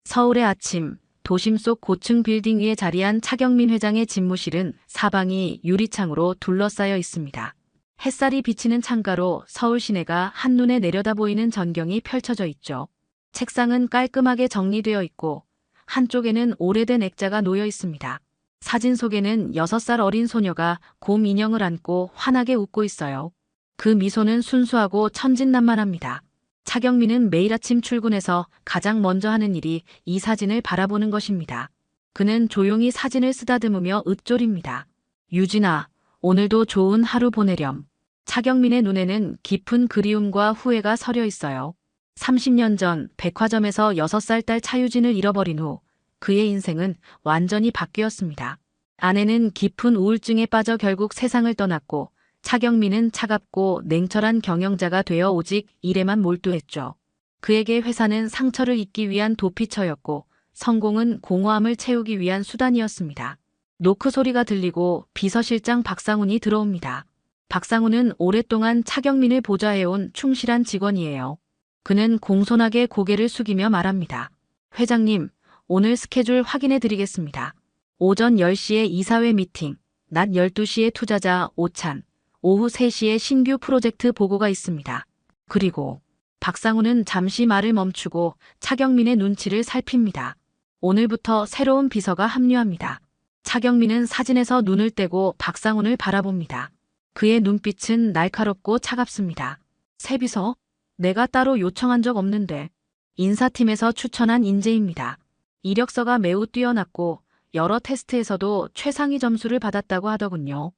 서울의 아침, 도심 속 고층 빌딩 위에 자리한 차경민 회장의 집무실은 사방이 유리창으로 둘러싸여 있습니다. 햇살이 비치는 창가로 서울 시내가 한눈에 내려다 보이는 전경이 펼쳐져 있죠. 책상은 깔끔하게 정리되어 있고 한쪽에는 오래된 액자가 놓여 있습니다. 사진 속에는 6살 어린 소녀가 곰 인형을 안고 환하게 웃고 있어요. 그 미소는 순수하고 천진난만합니다. 차경민은 매일 아침 출근해서 가장 먼저 하는 일이 이 사진을 바라보는 것입니다. 그는 조용히 사진을 쓰다듬으며 읊조립니다. 유진아, 오늘도 좋은 하루 보내렴. 차경민의 눈에는 깊은 그리움과 후회가 서려 있어요. 30년 전 백화점에서 6살 딸 차유진을 잃어버린 후 그의 인생은 완전히 바뀌었습니다. 아내는 깊은 우울증에 빠져 결국 세상을 떠났고 차경민은 차갑고 냉철한 경영자가 되어 오직 일에만 몰두했죠. 그에게 회사는 상처를 잊기 위한 도피처였고 성공은 공허함을 채우기 위한 수단이었습니다. 노크 소리가 들리고 비서실장 박상훈이 들어옵니다. 박상훈은 오랫동안 차경민을 보좌해온 충실한 직원이에요. 그는 공손하게 고개를 숙이며 말합니다. 회장님, 오늘 스케줄 확인해 드리겠습니다. 오전 10시에 이사회 미팅, 낮 12시에 투자자 오찬, 오후 3시에 신규 프로젝트 보고가 있습니다. 그리고 박상훈은 잠시 말을 멈추고 차경민의 눈치를 살핍니다. 오늘부터 새로운 비서가 합류합니다. 차경민은 사진에서 눈을 떼고 박상훈을 바라봅니다. 그의 눈빛은 날카롭고 차갑습니다. 새 비서? 내가 따로 요청한 적 없는데. 인사팀에서 추천한 인재입니다. 이력서가 매우 뛰어났고 여러 테스트에서도 최상위 점수를 받았다고 하더군요.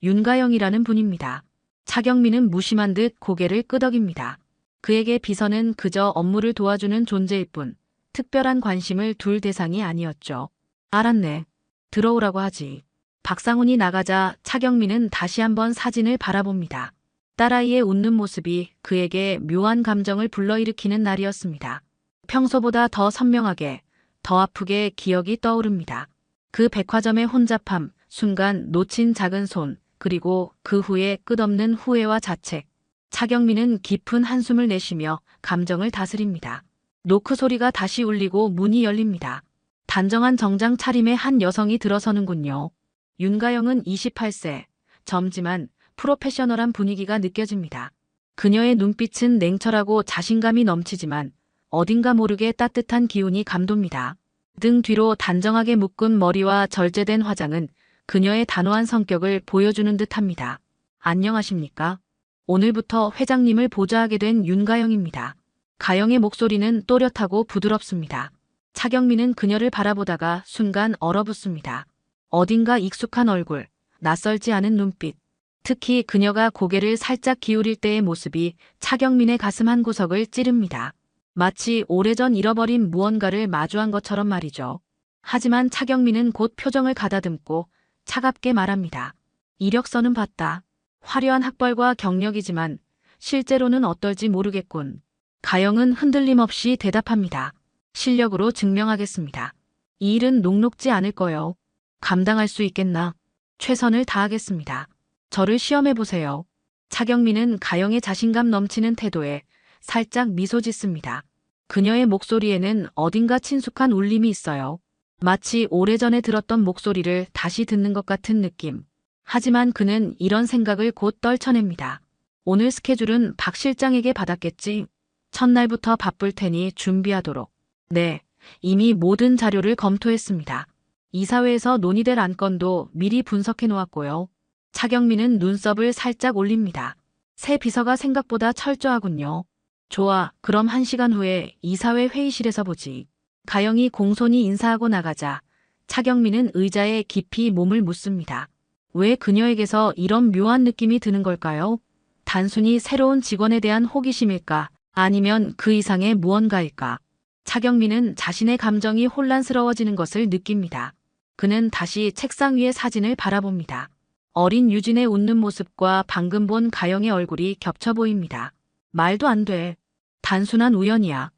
윤가영이라는 분입니다. 차경민은 무심한 듯 고개를 끄덕입니다. 그에게 비서는 그저 업무를 도와주는 존재일 뿐 특별한 관심을 둘 대상이 아니었죠. 알았네. 들어오라고 하지. 박상훈이 나가자 차경민은 다시 한번 사진을 바라봅니다. 딸아이의 웃는 모습이 그에게 묘한 감정을 불러일으키는 날이었습니다. 평소보다 더 선명하게, 더 아프게 기억이 떠오릅니다. 그 백화점의 혼잡함, 순간 놓친 작은 손, 그리고 그 후에 끝없는 후회와 자책. 차경민은 깊은 한숨을 내쉬며 감정을 다스립니다. 노크 소리가 다시 울리고 문이 열립니다. 단정한 정장 차림의 한 여성이 들어서는군요. 윤가영은 28세, 젊지만 프로페셔널한 분위기가 느껴집니다. 그녀의 눈빛은 냉철하고 자신감이 넘치지만 어딘가 모르게 따뜻한 기운이 감돕니다. 등 뒤로 단정하게 묶은 머리와 절제된 화장은 그녀의 단호한 성격을 보여주는 듯합니다. 안녕하십니까? 오늘부터 회장님을 보좌하게 된 윤가영입니다. 가영의 목소리는 또렷하고 부드럽습니다. 차경민은 그녀를 바라보다가 순간 얼어붙습니다. 어딘가 익숙한 얼굴, 낯설지 않은 눈빛, 특히 그녀가 고개를 살짝 기울일 때의 모습이 차경민의 가슴 한구석을 찌릅니다. 마치 오래전 잃어버린 무언가를 마주한 것처럼 말이죠. 하지만 차경민은 곧 표정을 가다듬고 차갑게 말합니다. 이력서는 봤다. 화려한 학벌과 경력이지만 실제로는 어떨지 모르겠군. 가영은 흔들림 없이 대답합니다. 실력으로 증명하겠습니다. 이 일은 녹록지 않을 거요. 감당할 수 있겠나? 최선을 다하겠습니다. 저를 시험해보세요. 차경민은 가영의 자신감 넘치는 태도에 살짝 미소 짓습니다. 그녀의 목소리에는 어딘가 친숙한 울림이 있어요. 마치 오래전에 들었던 목소리를 다시 듣는 것 같은 느낌. 하지만 그는 이런 생각을 곧 떨쳐냅니다. 오늘 스케줄은 박 실장에게 받았겠지? 첫날부터 바쁠 테니 준비하도록. 네, 이미 모든 자료를 검토했습니다. 이사회에서 논의될 안건도 미리 분석해 놓았고요. 차경민은 눈썹을 살짝 올립니다. 새 비서가 생각보다 철저하군요. 좋아, 그럼 1시간 후에 이사회 회의실에서 보지. 가영이 공손히 인사하고 나가자 차경민은 의자에 깊이 몸을 묻습니다. 왜 그녀에게서 이런 묘한 느낌이 드는 걸까요? 단순히 새로운 직원에 대한 호기심일까? 아니면 그 이상의 무언가일까? 차경민은 자신의 감정이 혼란스러워지는 것을 느낍니다. 그는 다시 책상 위의 사진을 바라봅니다. 어린 유진의 웃는 모습과 방금 본 가영의 얼굴이 겹쳐 보입니다. 말도 안 돼. 단순한 우연이야.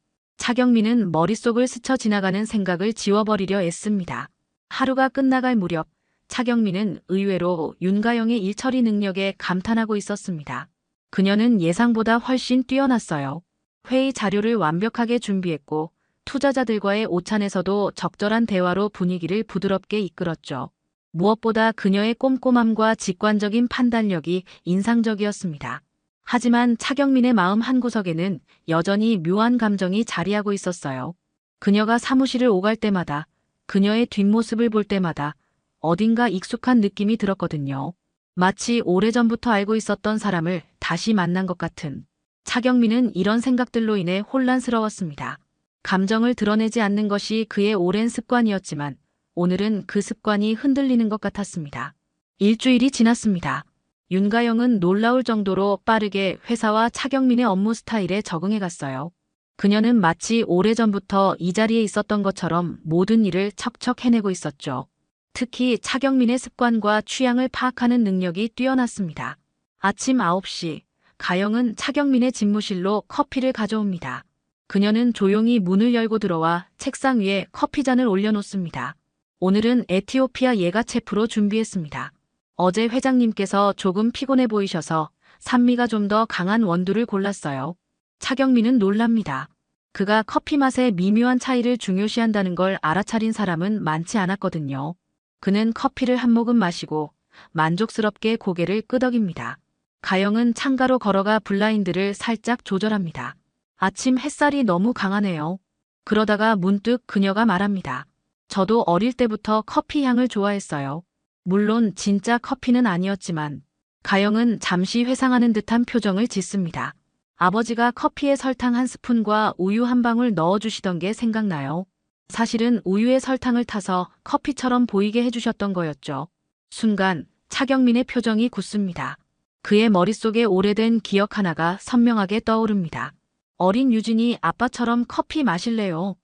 차경민은 머릿속을 스쳐 지나가는 생각을 지워버리려 애씁니다. 하루가 끝나갈 무렵 차경민은 의외로 윤가영의 일처리 능력에 감탄하고 있었습니다. 그녀는 예상보다 훨씬 뛰어났어요. 회의 자료를 완벽하게 준비했고 투자자들과의 오찬에서도 적절한 대화로 분위기를 부드럽게 이끌었죠. 무엇보다 그녀의 꼼꼼함과 직관적인 판단력이 인상적이었습니다. 하지만 차경민의 마음 한구석에는 여전히 묘한 감정이 자리하고 있었어요. 그녀가 사무실을 오갈 때마다, 그녀의 뒷모습을 볼 때마다 어딘가 익숙한 느낌이 들었거든요. 마치 오래전부터 알고 있었던 사람을 다시 만난 것 같은. 차경민은 이런 생각들로 인해 혼란스러웠습니다. 감정을 드러내지 않는 것이 그의 오랜 습관이었지만 오늘은 그 습관이 흔들리는 것 같았습니다. 일주일이 지났습니다. 윤가영은 놀라울 정도로 빠르게 회사와 차경민의 업무 스타일에 적응해 갔어요. 그녀는 마치 오래전부터 이 자리에 있었던 것처럼 모든 일을 척척 해내고 있었죠. 특히 차경민의 습관과 취향을 파악하는 능력이 뛰어났습니다. 아침 9시, 가영은 차경민의 집무실로 커피를 가져옵니다. 그녀는 조용히 문을 열고 들어와 책상 위에 커피잔을 올려놓습니다. 오늘은 에티오피아 예가체프로 준비했습니다. 어제 회장님께서 조금 피곤해 보이셔서 산미가 좀 더 강한 원두를 골랐어요. 차경민은 놀랍니다. 그가 커피 맛의 미묘한 차이를 중요시한다는 걸 알아차린 사람은 많지 않았거든요. 그는 커피를 한 모금 마시고 만족스럽게 고개를 끄덕입니다. 가영은 창가로 걸어가 블라인드를 살짝 조절합니다. 아침 햇살이 너무 강하네요. 그러다가 문득 그녀가 말합니다. 저도 어릴 때부터 커피 향을 좋아했어요. 물론 진짜 커피는 아니었지만. 가영은 잠시 회상하는 듯한 표정을 짓습니다. 아버지가 커피에 설탕 한 스푼과 우유 한 방울 넣어주시던 게 생각나요. 사실은 우유에 설탕을 타서 커피처럼 보이게 해주셨던 거였죠. 순간 차경민의 표정이 굳습니다. 그의 머릿속에 오래된 기억 하나가 선명하게 떠오릅니다. 어린 유진이 아빠처럼 커피 마실래요?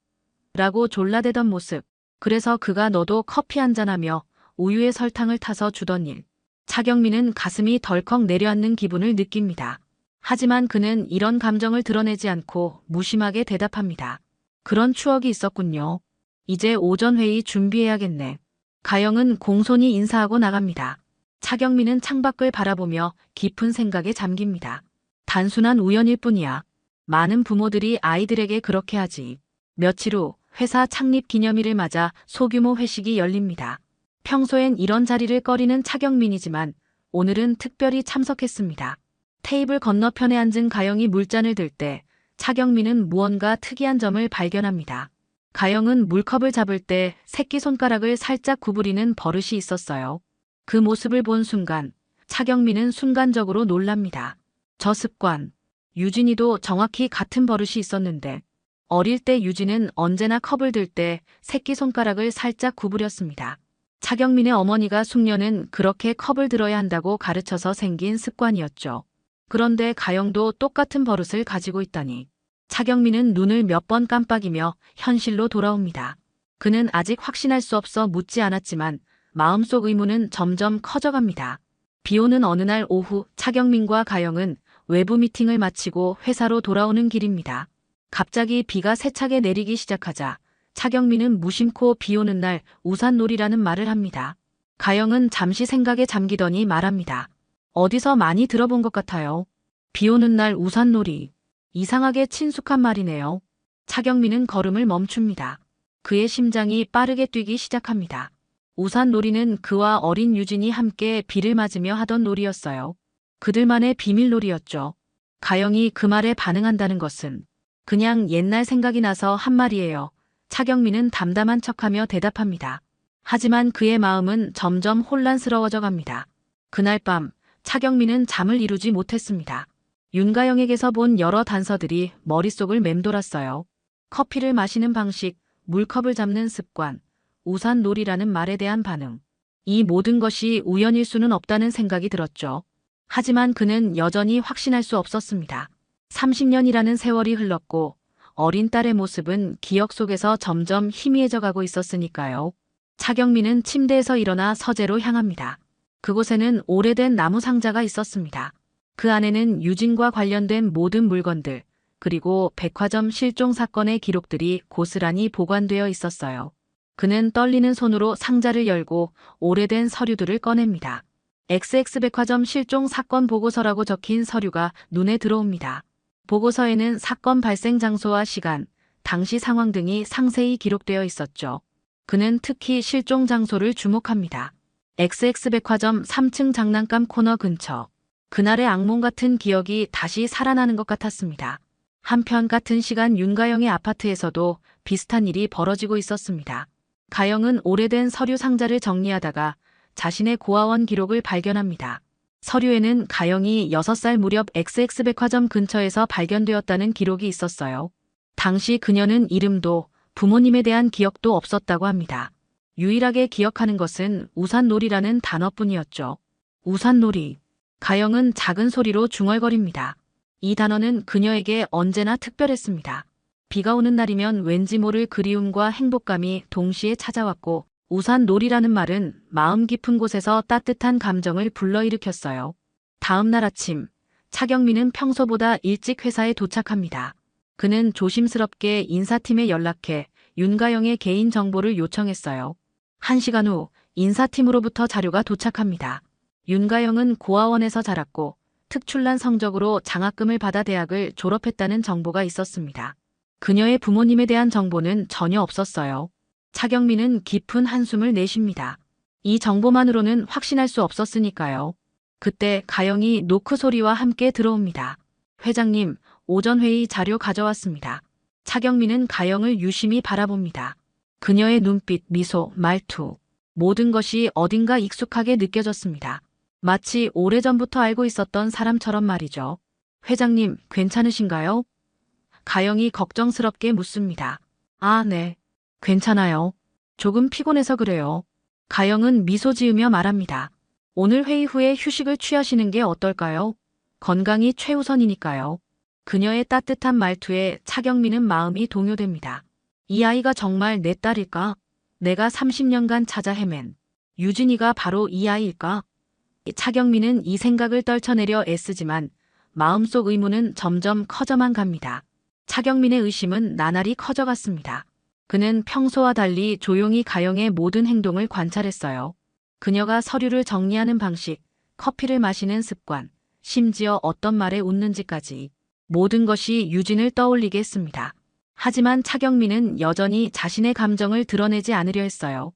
라고 졸라대던 모습. 그래서 그가 너도 커피 한잔하며 우유에 설탕을 타서 주던 일. 차경민은 가슴이 덜컥 내려앉는 기분을 느낍니다. 하지만 그는 이런 감정을 드러내지 않고 무심하게 대답합니다. 그런 추억이 있었군요. 이제 오전 회의 준비해야겠네. 가영은 공손히 인사하고 나갑니다. 차경민은 창밖을 바라보며 깊은 생각에 잠깁니다. 단순한 우연일 뿐이야. 많은 부모들이 아이들에게 그렇게 하지. 며칠 후 회사 창립 기념일을 맞아 소규모 회식이 열립니다. 평소엔 이런 자리를 꺼리는 차경민이지만 오늘은 특별히 참석했습니다. 테이블 건너편에 앉은 가영이 물잔을 들 때 차경민은 무언가 특이한 점을 발견합니다. 가영은 물컵을 잡을 때 새끼손가락을 살짝 구부리는 버릇이 있었어요. 그 모습을 본 순간 차경민은 순간적으로 놀랍니다. 저 습관, 유진이도 정확히 같은 버릇이 있었는데 어릴 때 유진은 언제나 컵을 들 때 새끼손가락을 살짝 구부렸습니다. 차경민의 어머니가 숙녀는 그렇게 컵을 들어야 한다고 가르쳐서 생긴 습관이었죠. 그런데 가영도 똑같은 버릇을 가지고 있다니. 차경민은 눈을 몇 번 깜빡이며 현실로 돌아옵니다. 그는 아직 확신할 수 없어 묻지 않았지만 마음속 의문은 점점 커져갑니다. 비 오는 어느 날 오후 차경민과 가영은 외부 미팅을 마치고 회사로 돌아오는 길입니다. 갑자기 비가 세차게 내리기 시작하자 차경민은 무심코 비 오는 날 우산놀이라는 말을 합니다. 가영은 잠시 생각에 잠기더니 말합니다. 어디서 많이 들어본 것 같아요. 비 오는 날 우산놀이. 이상하게 친숙한 말이네요. 차경민은 걸음을 멈춥니다. 그의 심장이 빠르게 뛰기 시작합니다. 우산놀이는 그와 어린 유진이 함께 비를 맞으며 하던 놀이였어요. 그들만의 비밀놀이였죠. 가영이 그 말에 반응한다는 것은 그냥 옛날 생각이 나서 한 말이에요. 차경민은 담담한 척하며 대답합니다. 하지만 그의 마음은 점점 혼란스러워져 갑니다. 그날 밤 차경민은 잠을 이루지 못했습니다. 윤가영에게서 본 여러 단서들이 머릿속을 맴돌았어요. 커피를 마시는 방식, 물컵을 잡는 습관, 우산놀이라는 말에 대한 반응. 이 모든 것이 우연일 수는 없다는 생각이 들었죠. 하지만 그는 여전히 확신할 수 없었습니다. 30년이라는 세월이 흘렀고 어린 딸의 모습은 기억 속에서 점점 희미해져 가고 있었으니까요. 차경민은 침대에서 일어나 서재로 향합니다. 그곳에는 오래된 나무 상자가 있었습니다. 그 안에는 유진과 관련된 모든 물건들, 그리고 백화점 실종 사건의 기록들이 고스란히 보관되어 있었어요. 그는 떨리는 손으로 상자를 열고 오래된 서류들을 꺼냅니다. XX 백화점 실종 사건 보고서라고 적힌 서류가 눈에 들어옵니다. 보고서에는 사건 발생 장소와 시간, 당시 상황 등이 상세히 기록되어 있었죠. 그는 특히 실종 장소를 주목합니다. XX백화점 3층 장난감 코너 근처. 그날의 악몽 같은 기억이 다시 살아나는 것 같았습니다. 한편 같은 시간 윤가영의 아파트에서도 비슷한 일이 벌어지고 있었습니다. 가영은 오래된 서류 상자를 정리하다가 자신의 고아원 기록을 발견합니다. 서류에는 가영이 6살 무렵 XX백화점 근처에서 발견되었다는 기록이 있었어요. 당시 그녀는 이름도 부모님에 대한 기억도 없었다고 합니다. 유일하게 기억하는 것은 우산놀이라는 단어뿐이었죠. 우산놀이. 가영은 작은 소리로 중얼거립니다. 이 단어는 그녀에게 언제나 특별했습니다. 비가 오는 날이면 왠지 모를 그리움과 행복감이 동시에 찾아왔고 우산놀이라는 말은 마음 깊은 곳에서 따뜻한 감정을 불러일으켰어요. 다음 날 아침, 차경민은 평소보다 일찍 회사에 도착합니다. 그는 조심스럽게 인사팀에 연락해 윤가영의 개인 정보를 요청했어요. 1시간 후 인사팀으로부터 자료가 도착합니다. 윤가영은 고아원에서 자랐고 특출난 성적으로 장학금을 받아 대학을 졸업했다는 정보가 있었습니다. 그녀의 부모님에 대한 정보는 전혀 없었어요. 차경민은 깊은 한숨을 내쉽니다. 이 정보만으로는 확신할 수 없었으니까요. 그때 가영이 노크 소리와 함께 들어옵니다. 회장님, 오전 회의 자료 가져왔습니다. 차경민은 가영을 유심히 바라봅니다. 그녀의 눈빛, 미소, 말투, 모든 것이 어딘가 익숙하게 느껴졌습니다. 마치 오래전부터 알고 있었던 사람처럼 말이죠. 회장님, 괜찮으신가요? 가영이 걱정스럽게 묻습니다. 아, 네. 괜찮아요. 조금 피곤해서 그래요. 가영은 미소 지으며 말합니다. 오늘 회의 후에 휴식을 취하시는 게 어떨까요? 건강이 최우선이니까요. 그녀의 따뜻한 말투에 차경민은 마음이 동요됩니다. 이 아이가 정말 내 딸일까? 내가 30년간 찾아 헤맨 유진이가 바로 이 아이일까? 차경민은 이 생각을 떨쳐내려 애쓰지만 마음속 의문은 점점 커져만 갑니다. 차경민의 의심은 나날이 커져갔습니다. 그는 평소와 달리 조용히 가영의 모든 행동을 관찰했어요. 그녀가 서류를 정리하는 방식, 커피를 마시는 습관, 심지어 어떤 말에 웃는지까지 모든 것이 유진을 떠올리게 했습니다. 하지만 차경민은 여전히 자신의 감정을 드러내지 않으려 했어요.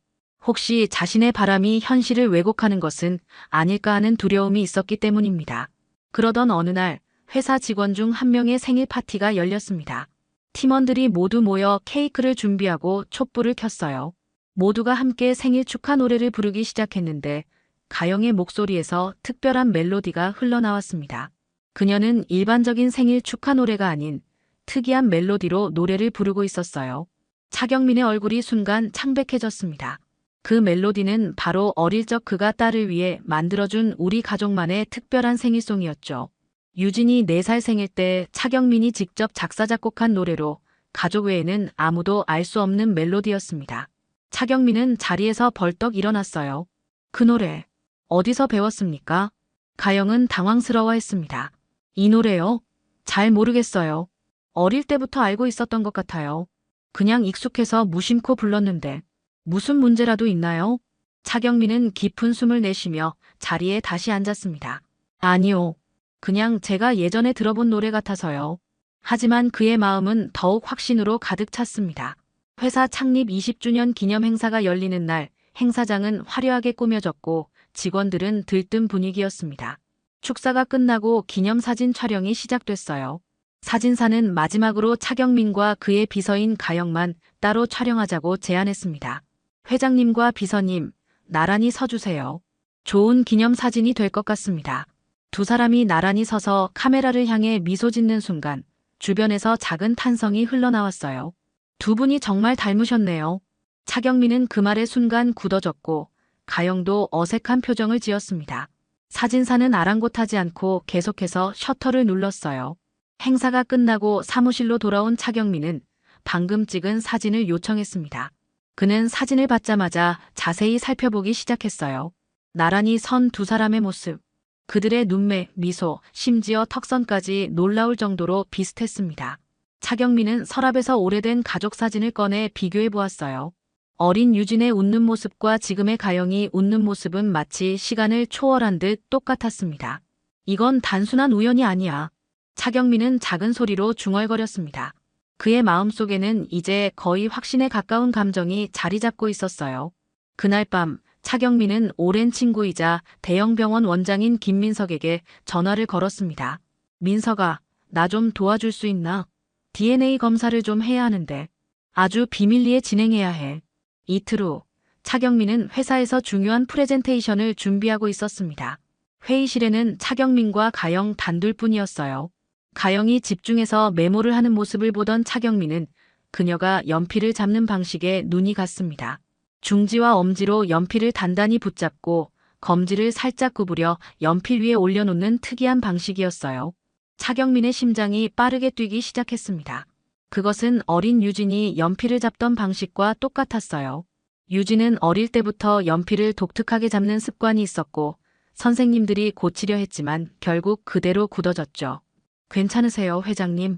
혹시 자신의 바람이 현실을 왜곡하는 것은 아닐까 하는 두려움이 있었기 때문입니다. 그러던 어느 날 회사 직원 중 한 명의 생일 파티가 열렸습니다. 팀원들이 모두 모여 케이크를 준비하고 촛불을 켰어요. 모두가 함께 생일 축하 노래를 부르기 시작했는데 가영의 목소리에서 특별한 멜로디가 흘러나왔습니다. 그녀는 일반적인 생일 축하 노래가 아닌 특이한 멜로디로 노래를 부르고 있었어요. 차경민의 얼굴이 순간 창백해졌습니다. 그 멜로디는 바로 어릴 적 그가 딸을 위해 만들어준 우리 가족만의 특별한 생일송이었죠. 유진이 4살 생일 때 차경민이 직접 작사 작곡한 노래로 가족 외에는 아무도 알 수 없는 멜로디였습니다. 차경민은 자리에서 벌떡 일어났어요. 그 노래 어디서 배웠습니까? 가영은 당황스러워했습니다. 이 노래요? 잘 모르겠어요. 어릴 때부터 알고 있었던 것 같아요. 그냥 익숙해서 무심코 불렀는데 무슨 문제라도 있나요? 차경민은 깊은 숨을 내쉬며 자리에 다시 앉았습니다. 아니요. 그냥 제가 예전에 들어본 노래 같아서요. 하지만 그의 마음은 더욱 확신으로 가득 찼습니다. 회사 창립 20주년 기념 행사가 열리는 날 행사장은 화려하게 꾸며졌고 직원들은 들뜬 분위기였습니다. 축사가 끝나고 기념사진 촬영이 시작됐어요. 사진사는 마지막으로 차경민과 그의 비서인 가영만 따로 촬영하자고 제안했습니다. 회장님과 비서님, 나란히 서주세요. 좋은 기념사진이 될 것 같습니다. 두 사람이 나란히 서서 카메라를 향해 미소 짓는 순간 주변에서 작은 탄성이 흘러나왔어요. 두 분이 정말 닮으셨네요. 차경민은 그 말에 순간 굳어졌고 가영도 어색한 표정을 지었습니다. 사진사는 아랑곳하지 않고 계속해서 셔터를 눌렀어요. 행사가 끝나고 사무실로 돌아온 차경민은 방금 찍은 사진을 요청했습니다. 그는 사진을 받자마자 자세히 살펴보기 시작했어요. 나란히 선 두 사람의 모습. 그들의 눈매, 미소, 심지어 턱선까지 놀라울 정도로 비슷했습니다. 차경민은 서랍에서 오래된 가족 사진을 꺼내 비교해 보았어요. 어린 유진의 웃는 모습과 지금의 가영이 웃는 모습은 마치 시간을 초월한 듯 똑같았습니다. 이건 단순한 우연이 아니야. 차경민은 작은 소리로 중얼거렸습니다. 그의 마음속에는 이제 거의 확신에 가까운 감정이 자리 잡고 있었어요. 그날 밤 차경민은 오랜 친구이자 대형병원 원장인 김민석에게 전화를 걸었습니다. 민석아, 나 좀 도와줄 수 있나? DNA 검사를 좀 해야 하는데. 아주 비밀리에 진행해야 해. 이틀 후 차경민은 회사에서 중요한 프레젠테이션을 준비하고 있었습니다. 회의실에는 차경민과 가영 단둘뿐이었어요. 가영이 집중해서 메모를 하는 모습을 보던 차경민은 그녀가 연필을 잡는 방식에 눈이 갔습니다. 중지와 엄지로 연필을 단단히 붙잡고 검지를 살짝 구부려 연필 위에 올려놓는 특이한 방식이었어요. 차경민의 심장이 빠르게 뛰기 시작했습니다. 그것은 어린 유진이 연필을 잡던 방식과 똑같았어요. 유진은 어릴 때부터 연필을 독특하게 잡는 습관이 있었고 선생님들이 고치려 했지만 결국 그대로 굳어졌죠. 괜찮으세요, 회장님?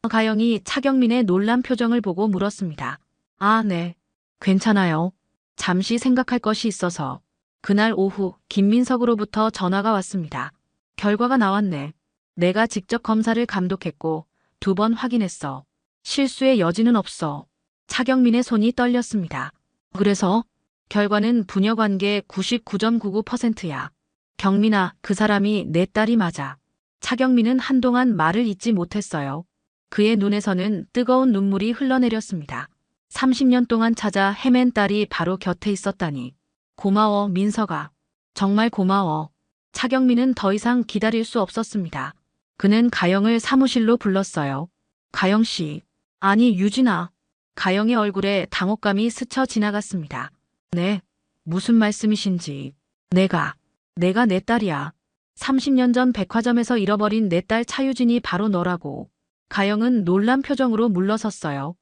가영이 차경민의 놀란 표정을 보고 물었습니다. 아, 네. 괜찮아요. 잠시 생각할 것이 있어서. 그날 오후 김민석으로부터 전화가 왔습니다. 결과가 나왔네. 내가 직접 검사를 감독했고 2번 확인했어. 실수의 여지는 없어. 차경민의 손이 떨렸습니다. 그래서 결과는 부녀관계 99.99%야. 경민아, 그 사람이 내 딸이 맞아. 차경민은 한동안 말을 잇지 못했어요. 그의 눈에서는 뜨거운 눈물이 흘러내렸습니다. 30년 동안 찾아 헤맨 딸이 바로 곁에 있었다니. 고마워, 민석아. 정말 고마워. 차경민은 더 이상 기다릴 수 없었습니다. 그는 가영을 사무실로 불렀어요. 가영 씨. 아니, 유진아. 가영의 얼굴에 당혹감이 스쳐 지나갔습니다. 네. 무슨 말씀이신지. 내가 내 딸이야. 30년 전 백화점에서 잃어버린 내 딸 차유진이 바로 너라고. 가영은 놀란 표정으로 물러섰어요.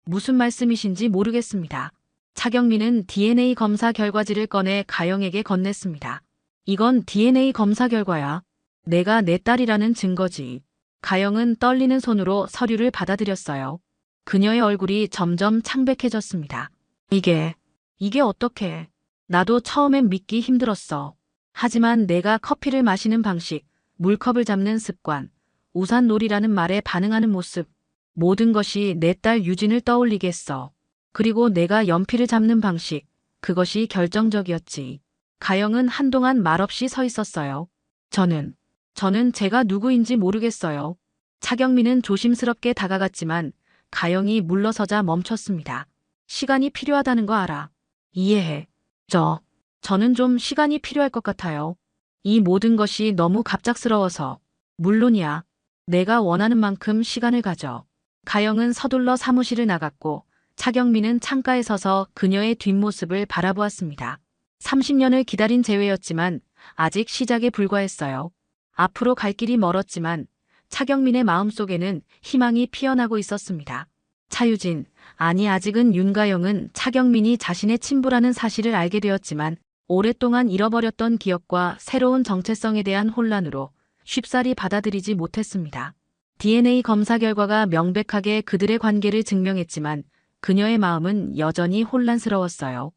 무슨 말씀이신지 모르겠습니다. 차경민은 DNA 검사 결과지를 꺼내 가영에게 건넸습니다. 이건 DNA 검사 결과야. 내가 내 딸이라는 증거지. 가영은 떨리는 손으로 서류를 받아들였어요. 그녀의 얼굴이 점점 창백해졌습니다. 이게 어떻게? 나도 처음엔 믿기 힘들었어. 하지만 내가 커피를 마시는 방식, 물컵을 잡는 습관, 우산놀이라는 말에 반응하는 모습, 모든 것이 내 딸 유진을 떠올리게 했어. 그리고 내가 연필을 잡는 방식, 그것이 결정적이었지. 가영은 한동안 말없이 서 있었어요. 저는 제가 누구인지 모르겠어요. 차경민은 조심스럽게 다가갔지만 가영이 물러서자 멈췄습니다. 시간이 필요하다는 거 알아. 이해해. 저는 좀 시간이 필요할 것 같아요. 이 모든 것이 너무 갑작스러워서. 물론이야. 내가 원하는 만큼 시간을 가져. 가영은 서둘러 사무실을 나갔고 차경민은 창가에 서서 그녀의 뒷모습을 바라보았습니다. 30년을 기다린 재회였지만 아직 시작에 불과했어요. 앞으로 갈 길이 멀었지만 차경민의 마음속에는 희망이 피어나고 있었습니다. 차유진, 아니 아직은 윤가영은 차경민이 자신의 친부라는 사실을 알게 되었지만 오랫동안 잃어버렸던 기억과 새로운 정체성에 대한 혼란으로 쉽사리 받아들이지 못했습니다. DNA 검사 결과가 명백하게 그들의 관계를 증명했지만 그녀의 마음은 여전히 혼란스러웠어요.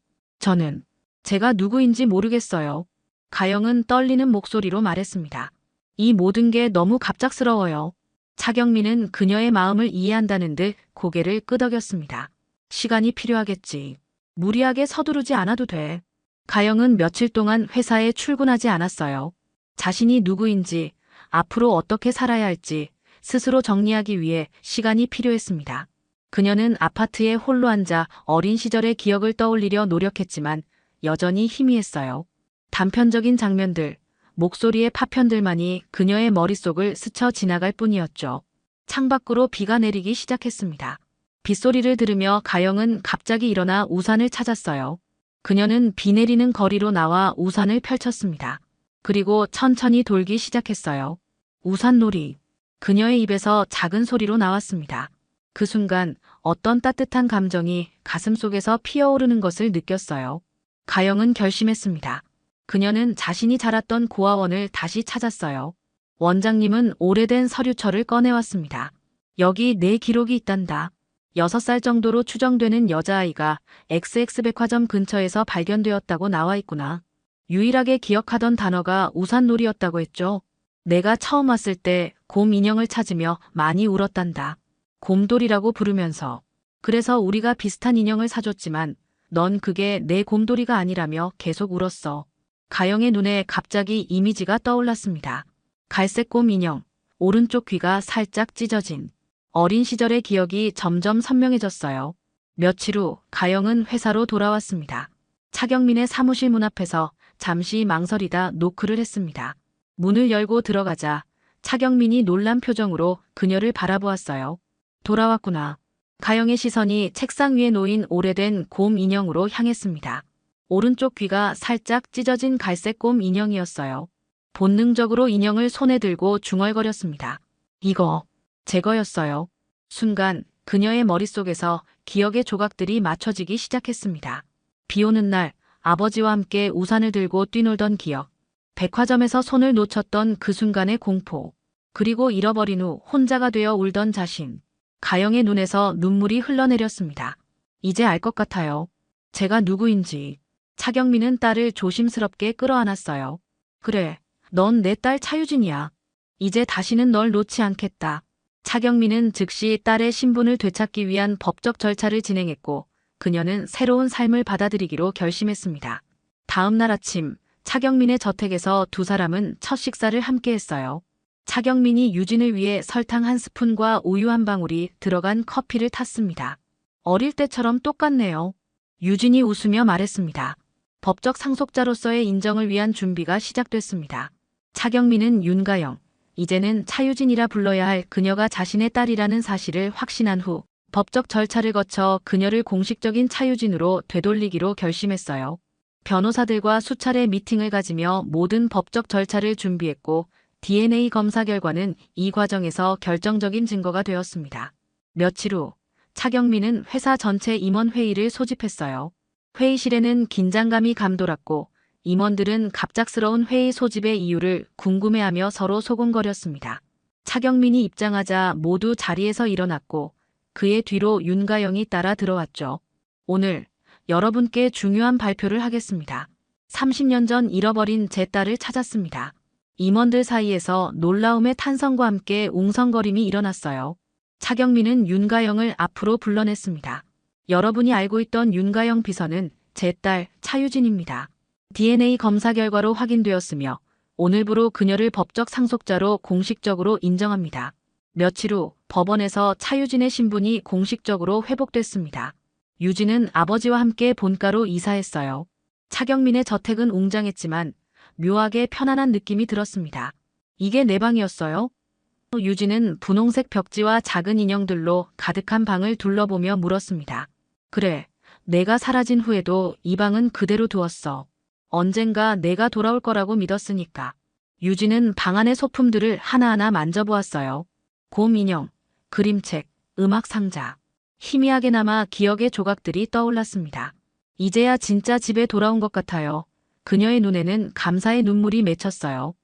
제가 누구인지 모르겠어요. 가영은 떨리는 목소리로 말했습니다. 이 모든 게 너무 갑작스러워요. 차경민은 그녀의 마음을 이해한다는 듯 고개를 끄덕였습니다. 시간이 필요하겠지. 무리하게 서두르지 않아도 돼. 가영은 며칠 동안 회사에 출근하지 않았어요. 자신이 누구인지, 앞으로 어떻게 살아야 할지 스스로 정리하기 위해 시간이 필요했습니다. 그녀는 아파트에 홀로 앉아 어린 시절의 기억을 떠올리려 노력했지만 여전히 희미했어요. 단편적인 장면들, 목소리의 파편들만이 그녀의 머릿속을 스쳐 지나갈 뿐이었죠. 창밖으로 비가 내리기 시작했습니다. 빗소리를 들으며 가영은 갑자기 일어나 우산을 찾았어요. 그녀는 비 내리는 거리로 나와 우산을 펼쳤습니다. 그리고 천천히 돌기 시작했어요. 우산놀이. 그녀의 입에서 작은 소리로 나왔습니다. 그 순간 어떤 따뜻한 감정이 가슴속에서 피어오르는 것을 느꼈어요. 가영은 결심했습니다. 그녀는 자신이 자랐던 고아원을 다시 찾았어요. 원장님은 오래된 서류철을 꺼내왔습니다. 여기 내 기록이 있단다. 6살 정도로 추정되는 여자아이가 XX 백화점 근처에서 발견되었다고 나와 있구나. 유일하게 기억하던 단어가 우산놀이였다고 했죠. 내가 처음 왔을 때 곰 인형을 찾으며 많이 울었단다. 곰돌이라고 부르면서. 그래서 우리가 비슷한 인형을 사줬지만 넌 그게 내 곰돌이가 아니라며 계속 울었어. 가영의 눈에 갑자기 이미지가 떠올랐습니다. 갈색 곰 인형, 오른쪽 귀가 살짝 찢어진 어린 시절의 기억이 점점 선명해졌어요. 며칠 후 가영은 회사로 돌아왔습니다. 차경민의 사무실 문 앞에서 잠시 망설이다 노크를 했습니다. 문을 열고 들어가자 차경민이 놀란 표정으로 그녀를 바라보았어요. 돌아왔구나. 가영의 시선이 책상 위에 놓인 오래된 곰 인형으로 향했습니다. 오른쪽 귀가 살짝 찢어진 갈색 곰 인형이었어요. 본능적으로 인형을 손에 들고 중얼거렸습니다. 이거 제 거였어요. 순간 그녀의 머릿속에서 기억의 조각들이 맞춰지기 시작했습니다. 비 오는 날 아버지와 함께 우산을 들고 뛰놀던 기억, 백화점에서 손을 놓쳤던 그 순간의 공포, 그리고 잃어버린 후 혼자가 되어 울던 자신. 가영의 눈에서 눈물이 흘러내렸습니다. 이제 알 것 같아요. 제가 누구인지. 차경민은 딸을 조심스럽게 끌어안았어요. 그래, 넌 내 딸 차유진이야. 이제 다시는 널 놓지 않겠다. 차경민은 즉시 딸의 신분을 되찾기 위한 법적 절차를 진행했고 그녀는 새로운 삶을 받아들이기로 결심했습니다. 다음 날 아침 차경민의 저택에서 두 사람은 첫 식사를 함께 했어요. 차경민이 유진을 위해 설탕 한 스푼과 우유 한 방울이 들어간 커피를 탔습니다. 어릴 때처럼 똑같네요. 유진이 웃으며 말했습니다. 법적 상속자로서의 인정을 위한 준비가 시작됐습니다. 차경민은 윤가영, 이제는 차유진이라 불러야 할 그녀가 자신의 딸이라는 사실을 확신한 후 법적 절차를 거쳐 그녀를 공식적인 차유진으로 되돌리기로 결심했어요. 변호사들과 수차례 미팅을 가지며 모든 법적 절차를 준비했고 DNA 검사 결과는 이 과정에서 결정적인 증거가 되었습니다. 며칠 후 차경민은 회사 전체 임원회의를 소집했어요. 회의실에는 긴장감이 감돌았고 임원들은 갑작스러운 회의 소집의 이유를 궁금해하며 서로 소곤거렸습니다. 차경민이 입장하자 모두 자리에서 일어났고 그의 뒤로 윤가영이 따라 들어왔죠. 오늘 여러분께 중요한 발표를 하겠습니다. 30년 전 잃어버린 제 딸을 찾았습니다. 임원들 사이에서 놀라움의 탄성과 함께 웅성거림이 일어났어요. 차경민은 윤가영을 앞으로 불러냈습니다. 여러분이 알고 있던 윤가영 비서는 제 딸 차유진입니다. DNA 검사 결과로 확인되었으며 오늘부로 그녀를 법적 상속자로 공식적으로 인정합니다. 며칠 후 법원에서 차유진의 신분이 공식적으로 회복됐습니다. 유진은 아버지와 함께 본가로 이사했어요. 차경민의 저택은 웅장했지만 묘하게 편안한 느낌이 들었습니다. 이게 내 방이었어요? 유진은 분홍색 벽지와 작은 인형들로 가득한 방을 둘러보며 물었습니다. 그래, 내가 사라진 후에도 이 방은 그대로 두었어. 언젠가 내가 돌아올 거라고 믿었으니까. 유진은 방 안의 소품들을 하나하나 만져보았어요. 곰 인형, 그림책, 음악 상자. 희미하게나마 기억의 조각들이 떠올랐습니다. 이제야 진짜 집에 돌아온 것 같아요. 그녀의 눈에는 감사의 눈물이 맺혔어요.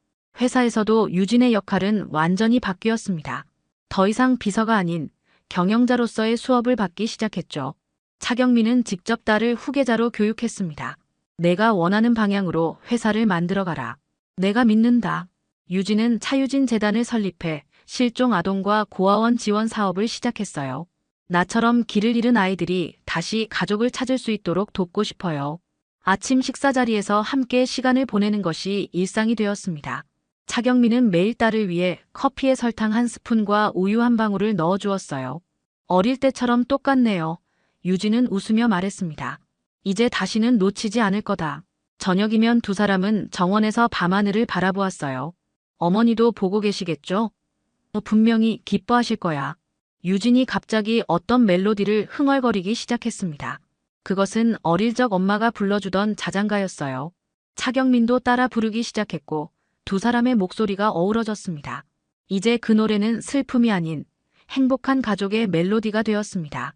회사에서도 유진의 역할은 완전히 바뀌었습니다. 더 이상 비서가 아닌 경영자로서의 수업을 받기 시작했죠. 차경민은 직접 딸을 후계자로 교육했습니다. 내가 원하는 방향으로 회사를 만들어가라. 내가 믿는다. 유진은 차유진 재단을 설립해 실종 아동과 고아원 지원 사업을 시작했어요. 나처럼 길을 잃은 아이들이 다시 가족을 찾을 수 있도록 돕고 싶어요. 아침 식사 자리에서 함께 시간을 보내는 것이 일상이 되었습니다. 차경민은 매일 딸을 위해 커피에 설탕 한 스푼과 우유 한 방울을 넣어주었어요. 어릴 때처럼 똑같네요. 유진은 웃으며 말했습니다. 이제 다시는 놓치지 않을 거다. 저녁이면 두 사람은 정원에서 밤하늘을 바라보았어요. 어머니도 보고 계시겠죠? 분명히 기뻐하실 거야. 유진이 갑자기 어떤 멜로디를 흥얼거리기 시작했습니다. 그것은 어릴 적 엄마가 불러주던 자장가였어요. 차경민도 따라 부르기 시작했고 두 사람의 목소리가 어우러졌습니다. 이제 그 노래는 슬픔이 아닌 행복한 가족의 멜로디가 되었습니다.